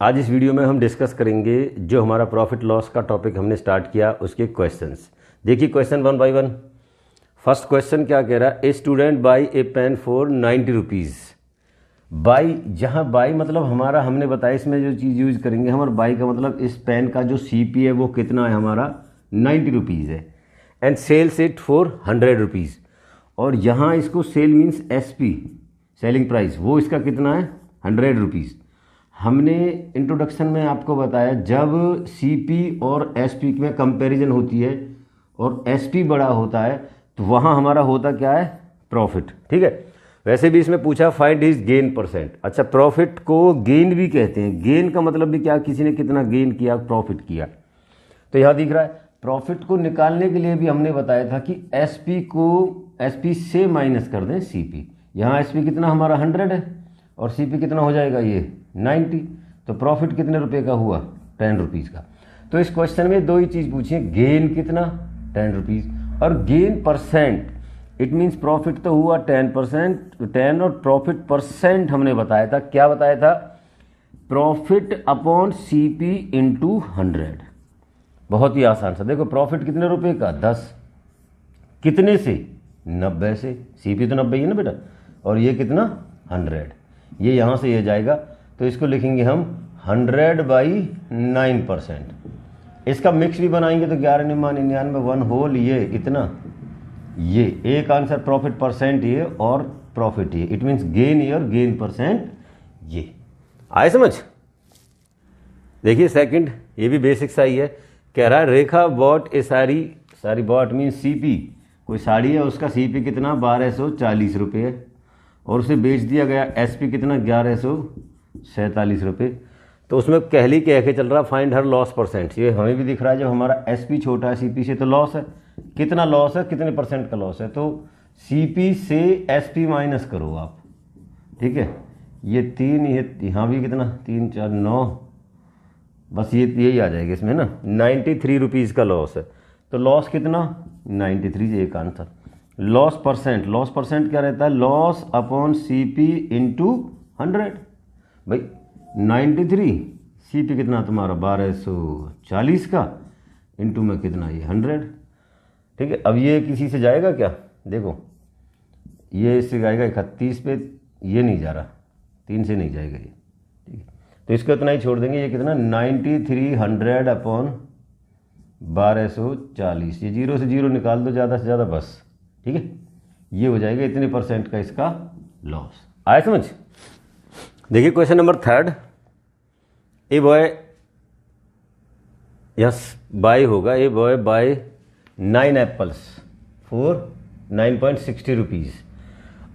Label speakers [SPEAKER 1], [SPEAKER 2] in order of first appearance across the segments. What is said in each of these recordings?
[SPEAKER 1] आज इस वीडियो में हम डिस्कस करेंगे जो हमारा प्रॉफिट लॉस का टॉपिक हमने स्टार्ट किया उसके क्वेश्चंस। देखिए क्वेश्चन 1 बाय 1। फर्स्ट क्वेश्चन क्या कह रहा है, a student buy a pen for 90 rupees. Buy, जहाँ बाई मतलब हमारा, हमने बताया इसमें जो चीज़ यूज करेंगे हमारा बाई का मतलब इस पेन का जो CP है वो कितना है हमारा 90 रुपीज़ है, and sells it for 100 rupees. और यहाँ इसको sell means SP selling price, वो इसका कितना है 100 रुपीज़। हमने इंट्रोडक्शन में आपको बताया जब CP और SP में कंपैरिजन होती है और SP बड़ा होता है तो वहाँ हमारा होता क्या है प्रॉफिट। ठीक है, वैसे भी इसमें पूछा फाइंड हिज गेन परसेंट। अच्छा, प्रॉफिट को गेन भी कहते हैं। गेन का मतलब भी क्या, किसी ने कितना गेन किया, प्रॉफिट किया। तो यहाँ दिख रहा है प्रॉफिट को निकालने के लिए भी हमने बताया था कि SP से माइनस कर दें CP। यहाँ SP कितना हमारा 100 है और CP कितना हो जाएगा ये 90। तो प्रॉफिट कितने रुपए का हुआ 10 रुपीज़ का। तो इस क्वेश्चन में दो ही चीज़ पूछी है, गेन कितना 10 रुपीज़ और gain percent. It means profit तो हुआ 10% और प्रॉफिट परसेंट हमने बताया था, क्या बताया था, प्रॉफिट अपॉन CP इंटू 100। बहुत ही आसान सा। देखो प्रॉफिट कितने रुपए का 10, कितने से 90 से, CP तो 90 है ना बेटा, और ये कितना 100, ये यहाँ से ये जाएगा तो इसको लिखेंगे हम 100/9%। इसका मिक्स भी बनाएंगे तो 1199 1 होल ये इतना, ये एक आंसर प्रॉफिट परसेंट ये और प्रॉफिट ये, इट मीन्स गेन ये और गेन परसेंट ये। आए समझ। देखिए सेकंड, ये भी बेसिक सा ही है। कह रहा है Rekha bought a sari bought means CP, कोई साड़ी है उसका CP कितना 1240 रुपये है और उसे बेच दिया गया SP कितना 1147 रुपये। तो उसमें कहली कह के चल रहा फाइंड हर लॉस परसेंट। ये हमें भी दिख रहा है जब हमारा SP छोटा है CP से तो लॉस है, कितना लॉस है, कितने परसेंट का लॉस है। तो CP से SP माइनस करो आप। ठीक है, ये 3, ये यहाँ भी कितना 3 4 9, बस ये यही आ जाएगा इसमें ना 93 रुपीज़ का लॉस है। तो लॉस कितना 93, एक आंसर। लॉस परसेंट क्या रहता है, लॉस अपॉन CP इंटू 100। भाई 93, CP कितना तुम्हारा 1240 का इंटू में कितना ये 100। ठीक है, अब ये किसी से जाएगा क्या, देखो ये इससे जाएगा 31 पे, ये नहीं जा रहा, 3 से नहीं जाएगा ये। ठीक है, तो इसको इतना ही छोड़ देंगे। ये कितना 9300 अपॉन 1240, ये 0 से 0 निकाल दो ज़्यादा से ज़्यादा बस। ठीक है, ये हो जाएगा इतने परसेंट का इसका लॉस। आया समझ। देखिए question number 3। A boy, yes buy होगा, a boy buy 9 apples for 9.60 rupees.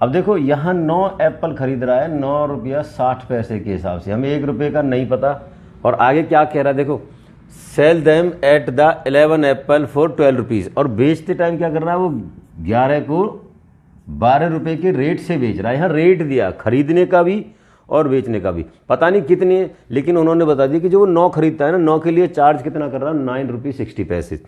[SPEAKER 1] अब देखो यहाँ 9 एप्पल खरीद रहा है 9 रुपया 60 पैसे के हिसाब से, हमें 1 रुपये का नहीं पता। और आगे क्या कह रहा है देखो, sell them at the 11 Apple for 12 rupees. और बेचते टाइम क्या कर रहा है, वो 11 को 12 रुपये के रेट से बेच रहा है। यहाँ रेट दिया खरीदने का भी और बेचने का भी, पता नहीं कितनी है, लेकिन उन्होंने बता दिया कि जो वो 9 खरीदता है ना, 9 के लिए चार्ज कितना कर रहा है 9 रुपये 60 पैसे,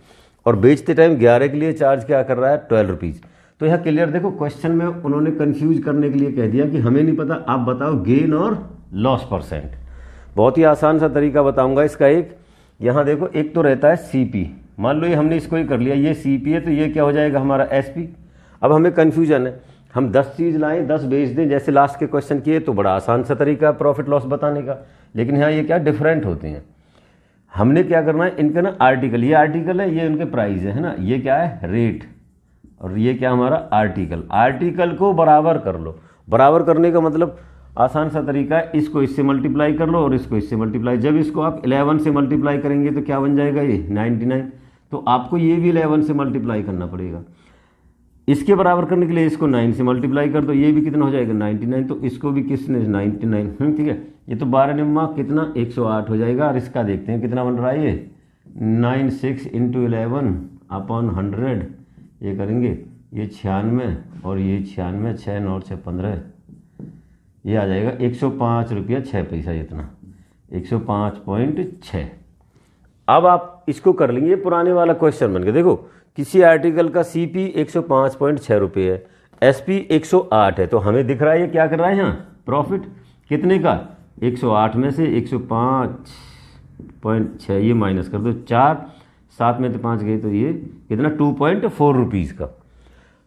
[SPEAKER 1] और बेचते टाइम 11 के लिए चार्ज क्या कर रहा है 12 रुपीज़। तो यहाँ क्लियर देखो, क्वेश्चन में उन्होंने कंफ्यूज करने के लिए कह दिया कि हमें नहीं पता, आप बताओ गेन और लॉस परसेंट। बहुत ही आसान सा तरीका बताऊंगा इसका। एक यहाँ देखो, एक तो रहता है CP, मान लो ये हमने इसको ही कर लिया, ये CP है तो ये क्या हो जाएगा हमारा SP। अब हमें कन्फ्यूजन है, हम 10 चीज़ लाएं 10 बेच दें जैसे लास्ट के क्वेश्चन किए तो बड़ा आसान सा तरीका है प्रॉफिट लॉस बताने का, लेकिन यहाँ ये क्या डिफरेंट होते हैं। हमने क्या करना है, इनका ना आर्टिकल, ये आर्टिकल है, ये उनके प्राइस है ना, ये क्या है रेट, और ये क्या हमारा आर्टिकल को बराबर कर लो। बराबर करने का मतलब आसान सा तरीका है, इसको इससे मल्टीप्लाई कर लो और इसको इससे मल्टीप्लाई। जब इसको आप 11 से मल्टीप्लाई करेंगे तो क्या बन जाएगा ये 99, तो आपको ये भी 11 से मल्टीप्लाई करना पड़ेगा। इसके बराबर करने के लिए इसको 9 से मल्टीप्लाई कर दो, ये भी कितना हो जाएगा 99, तो इसको भी किसने 99। ठीक है, ये तो 12 निम्मा कितना 108 हो जाएगा। और इसका देखते हैं कितना बन रहा है, ये 96 इंटू 11 अपॉन 100, ये करेंगे ये 96 और ये 96, 6 9 6 15, ये आ जाएगा 105 रुपया 6 पैसा, इतना 105.6। अब आप इसको कर लेंगे, ये पुराने वाला क्वेश्चन बन गया। देखो किसी आर्टिकल का CP 105.6 रुपये है, SP 108 है, तो हमें दिख रहा है ये क्या कर रहा है यहाँ प्रॉफिट कितने का 108 में से 105.6 ये माइनस कर दो, 4 7 में तो 5 गए, तो ये कितना 2.4 रुपीज़ का।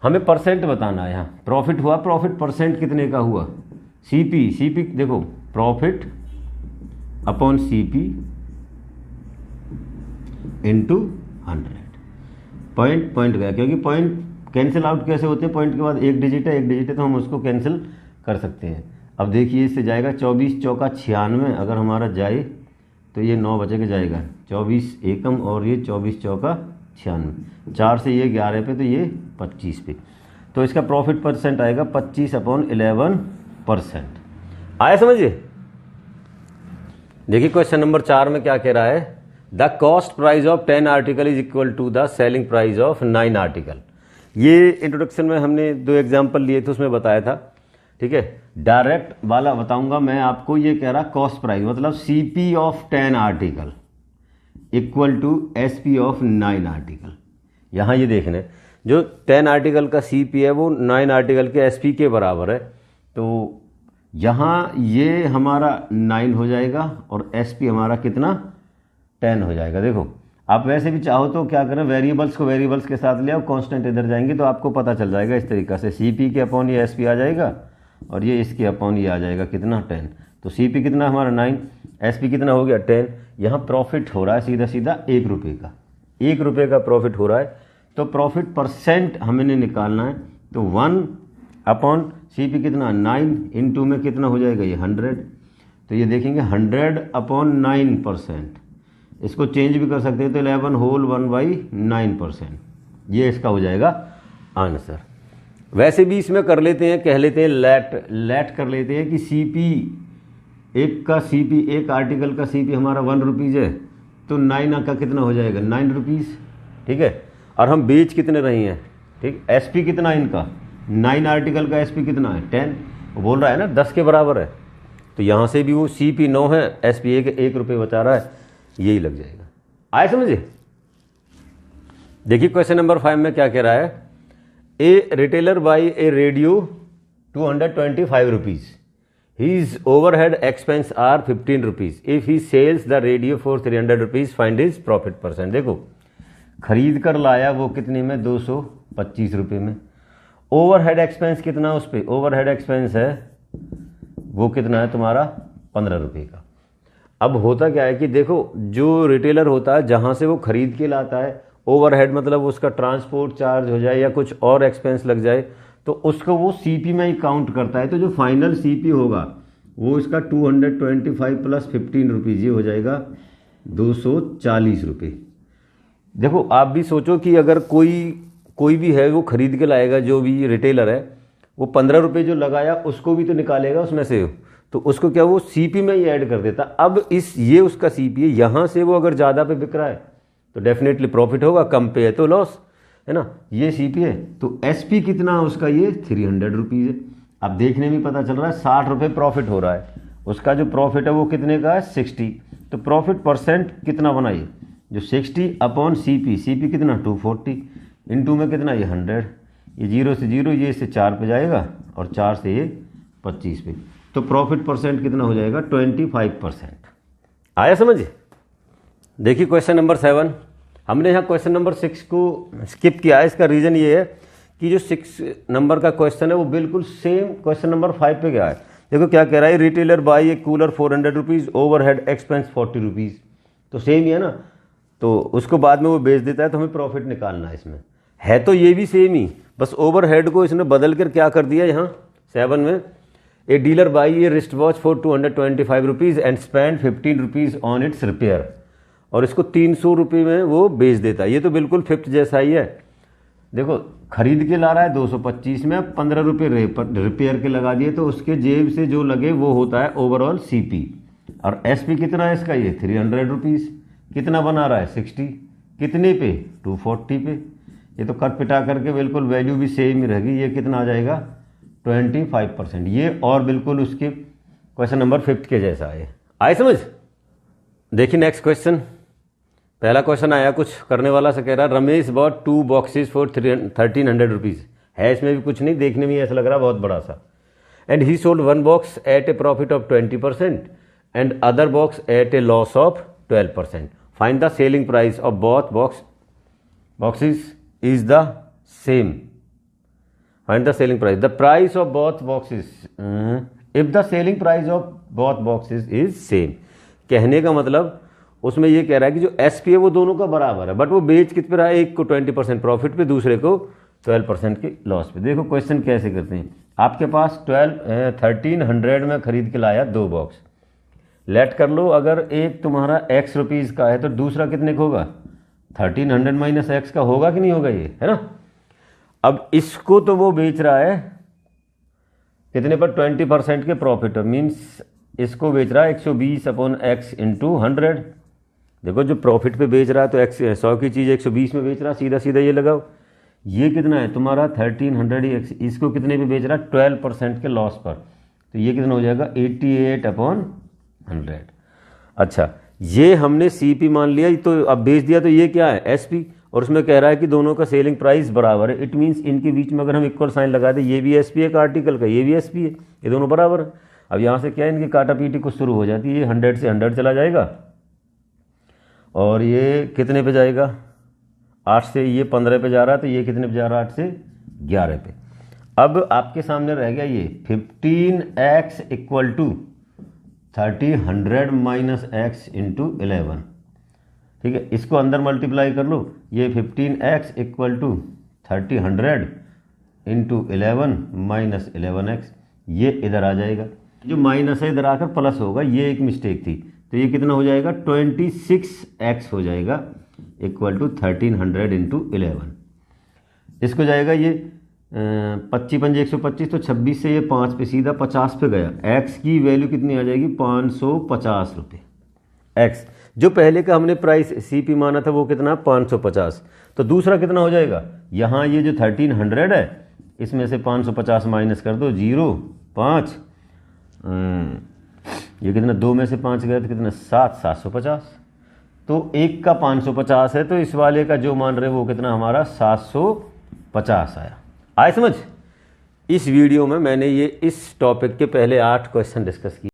[SPEAKER 1] हमें परसेंट बताना है। यहाँ प्रॉफिट हुआ, प्रॉफिट परसेंट कितने का हुआ, सीपी देखो profit upon CP into 100। Point गया, क्योंकि पॉइंट कैंसिल आउट कैसे होते हैं, पॉइंट के बाद एक डिजिट है तो हम उसको कैंसिल कर सकते हैं। अब देखिए इससे जाएगा 24 चौका 96, अगर हमारा जाए तो ये 9 बचे के जाएगा, 24 एकम और ये 24 चौका 96, 4 से ये 11 पे, तो ये 25 पे, तो इसका प्रॉफिट परसेंट आएगा 25/11%। आया समझिए। देखिए क्वेश्चन नंबर 4 में क्या कह रहा है, the cost price of 10 article is equal to the selling price of 9 article. ये इंट्रोडक्शन में हमने 2 एग्जाम्पल लिए थे, उसमें बताया था, ठीक है। डायरेक्ट वाला बताऊंगा मैं आपको। ये कह रहा कॉस्ट प्राइस मतलब CP of 10 article equal to SP of 9 article. यहाँ ये देखने जो 10 आर्टिकल का सीपी है वो 9 आर्टिकल के एसपी के बराबर है, तो यहाँ ये हमारा 9 हो जाएगा और एसपी हमारा कितना 10 हो जाएगा। देखो आप वैसे भी चाहो तो क्या करें, वेरिएबल्स को वेरिएबल्स के साथ ले आओ, कांस्टेंट इधर जाएंगे तो आपको पता चल जाएगा इस तरीक़ा से, सीपी के अपॉन ये एसपी आ जाएगा और ये इसके अपॉन ये आ जाएगा कितना 10। तो सीपी कितना हमारा 9, एसपी कितना हो गया 10। यहाँ प्रॉफिट हो रहा है सीधा सीधा 1 रुपये का, 1 रुपये का प्रॉफिट हो रहा है, तो प्रॉफिट परसेंट हमें निकालना है। तो 1 अपॉन सीपी कितना 9 इंटू में कितना हो जाएगा ये 100, तो ये देखेंगे 100/9%। इसको चेंज भी कर सकते हैं तो 11 होल 1/9%, ये इसका हो जाएगा आंसर। वैसे भी इसमें कर लेते हैं, कह लेते हैं लेट कर लेते हैं कि सीपी एक आर्टिकल का सीपी हमारा 1 रुपीज़ है, तो 9 का कितना हो जाएगा 9 रुपीज़, ठीक है। और हम बेच कितने रहे हैं, ठीक। एसपी कितना इनका 9 आर्टिकल का एसपी कितना है 10, वो बोल रहा है ना 10 के बराबर है, तो यहाँ से भी वो सीपी 9 है, एसपी 1 रुपये बचा रहा है, यही लग जाएगा। आए समझे। देखिए क्वेश्चन नंबर 5 में क्या कह रहा है, a retailer buy a radio 225 rupees, his overhead expense are 15 rupees, if he sells the radio for 300 rupees find his profit percent. देखो खरीद कर लाया वो कितने में 225 रुपये में, ओवरहेड एक्सपेंस कितना उस पर, ओवरहेड एक्सपेंस है वो कितना है तुम्हारा 15 रुपये का। अब होता क्या है कि देखो जो रिटेलर होता है जहाँ से वो खरीद के लाता है, ओवरहेड मतलब उसका ट्रांसपोर्ट चार्ज हो जाए या कुछ और एक्सपेंस लग जाए तो उसको वो सीपी में ही काउंट करता है, तो जो फाइनल सीपी होगा वो इसका 225 प्लस 15 रुपीज़ ये हो जाएगा 240 रुपये। देखो आप भी सोचो कि अगर कोई भी है वो खरीद के लाएगा, जो भी रिटेलर है वो 15 रुपये जो लगाया उसको भी तो निकालेगा उसमें से, तो उसको क्या वो सीपी में ही ऐड कर देता। अब ये उसका सीपी है, यहाँ से वो अगर ज़्यादा पे बिक रहा है तो डेफिनेटली प्रॉफिट होगा, कम पे है तो लॉस है ना। ये सीपी है तो एसपी कितना उसका ये 300 रुपीज़ है। अब देखने में पता चल रहा है 60 रुपये प्रॉफिट हो रहा है, उसका जो प्रॉफिट है वो कितने का है 60, तो प्रॉफिट परसेंट कितना बनाइए जो 60 अपॉन सीपी कितना 240 इंटू में कितना ये 100, ये 0 से 0 ये इससे 4 पे जाएगा और 4 से ये 25 पे, तो प्रॉफिट परसेंट कितना हो जाएगा 25%। आया समझिए। देखिए क्वेश्चन नंबर 7, हमने यहाँ क्वेश्चन नंबर 6 को स्किप किया है। इसका रीज़न ये है कि जो 6 नंबर का क्वेश्चन है वो बिल्कुल सेम क्वेश्चन नंबर 5 पे गया है। देखो क्या कह रहा है, रिटेलर बाई ए cooler 400 rupees, overhead expense 40 rupees, तो सेम ही है ना, तो उसको बाद में वो बेच देता है, तो हमें प्रॉफिट निकालना है। इसमें है तो ये भी सेम ही, बस ओवरहेड को इसने बदल कर क्या कर दिया यहाँ 7 में, a dealer by A wrist watch for 225 rupees and spend 15 rupees on it's repair, और इसको 300 रुपये में वो बेच देता है। ये तो बिल्कुल 5th जैसा ही है। देखो खरीद के ला रहा है 225 में, 15 रुपये रिपेयर के लगा दिए, तो उसके जेब से जो लगे वो होता है ओवरऑल सीपी। और एसपी कितना है इसका ये 300 रुपीज़, कितना बना रहा है 60, कितने पे 240 पे, ये तो कट पिटा करके बिल्कुल वैल्यू भी सेम ही रहेगी। ये कितना आ जाएगा 25%, ये और बिल्कुल उसके क्वेश्चन नंबर 5 के जैसा है। आए समझ। देखिए नेक्स्ट क्वेश्चन, पहला क्वेश्चन आया कुछ करने वाला से कह रहा Ramesh bought 2 boxes for 1300 rupees, है इसमें भी कुछ नहीं, देखने में ऐसा लग रहा बहुत बड़ा सा, and he sold 1 box eight A profit of 20%, and other box eight A loss of 12%. Find the selling price of both boxes is the same. Find the selling price. The price of both boxes. If the selling price of both boxes is same. कहने का मतलब उसमें ये कह रहा है कि जो एसपी है वो दोनों का बराबर है, बट वो बेच कित पे रहा है, एक को 20% प्रॉफिट पे, दूसरे को 12% के लॉस पे. देखो क्वेश्चन कैसे करते हैं. आपके पास 1300 में खरीद के लाया 2 बॉक्स. लेट कर लो अगर एक तुम्हारा x रुपीज़ का है तो दूसरा कितने का होगा, 1300 माइनस x का होगा कि नहीं होगा, ये है ना. अब इसको तो वो बेच रहा है कितने पर, 20% के प्रॉफिट, मीन्स इसको बेच रहा है 120/x इंटू 100. देखो जो प्रॉफिट पे बेच रहा है तो 100 की चीज़ 120 में बेच रहा है, सीधा सीधा ये लगाओ. ये कितना है तुम्हारा 1300, इसको कितने पे बेच रहा है, 12% के लॉस पर, तो ये कितना हो जाएगा 88/100. अच्छा, ये हमने CP मान लिया, तो अब बेच दिया, तो ये क्या है SP, और उसमें कह रहा है कि दोनों का सेलिंग प्राइस बराबर है. इट मीन्स इनके बीच में अगर हम इक्वल साइन लगा दें, ये भी SP है आर्टिकल का, ये भी SP है, ये दोनों बराबर है. अब यहाँ से क्या है, इनकी काटा पीटी कुछ शुरू हो जाती है. ये 100 से 100 चला जाएगा, और ये कितने पे जाएगा, 8 से ये 15 पे जा रहा है, तो ये कितने पे जा रहा है, 8 से 11 पे. अब आपके सामने रह गया ये 15x equal to 1300 minus x into 11. ठीक है, इसको अंदर मल्टीप्लाई कर लो. ये 15x equal to 1300 into 11 minus 11x, ये इधर आ जाएगा. जो माइनस है इधर आकर प्लस होगा, ये एक मिस्टेक थी, तो ये कितना हो जाएगा 26x हो जाएगा इक्वल टू 1300 इंटू 11. इसको जाएगा ये 25 पंजे 125, तो 26 से ये 5 पे सीधा 50 पे गया. x की वैल्यू कितनी आ जाएगी, 550 रुपये. x जो पहले का हमने प्राइस CP माना था वो कितना 550, तो दूसरा कितना हो जाएगा, यहाँ ये जो 1300 है इसमें से 550 माइनस कर दो, 0 5, ये कितना 2 में से 5 गया तो कितना 750. तो एक का 550 है, तो इस वाले का जो मान रहे वो कितना हमारा 750 आया. आए समझ. इस वीडियो में मैंने ये इस टॉपिक के पहले 8 क्वेश्चन डिस्कस किए.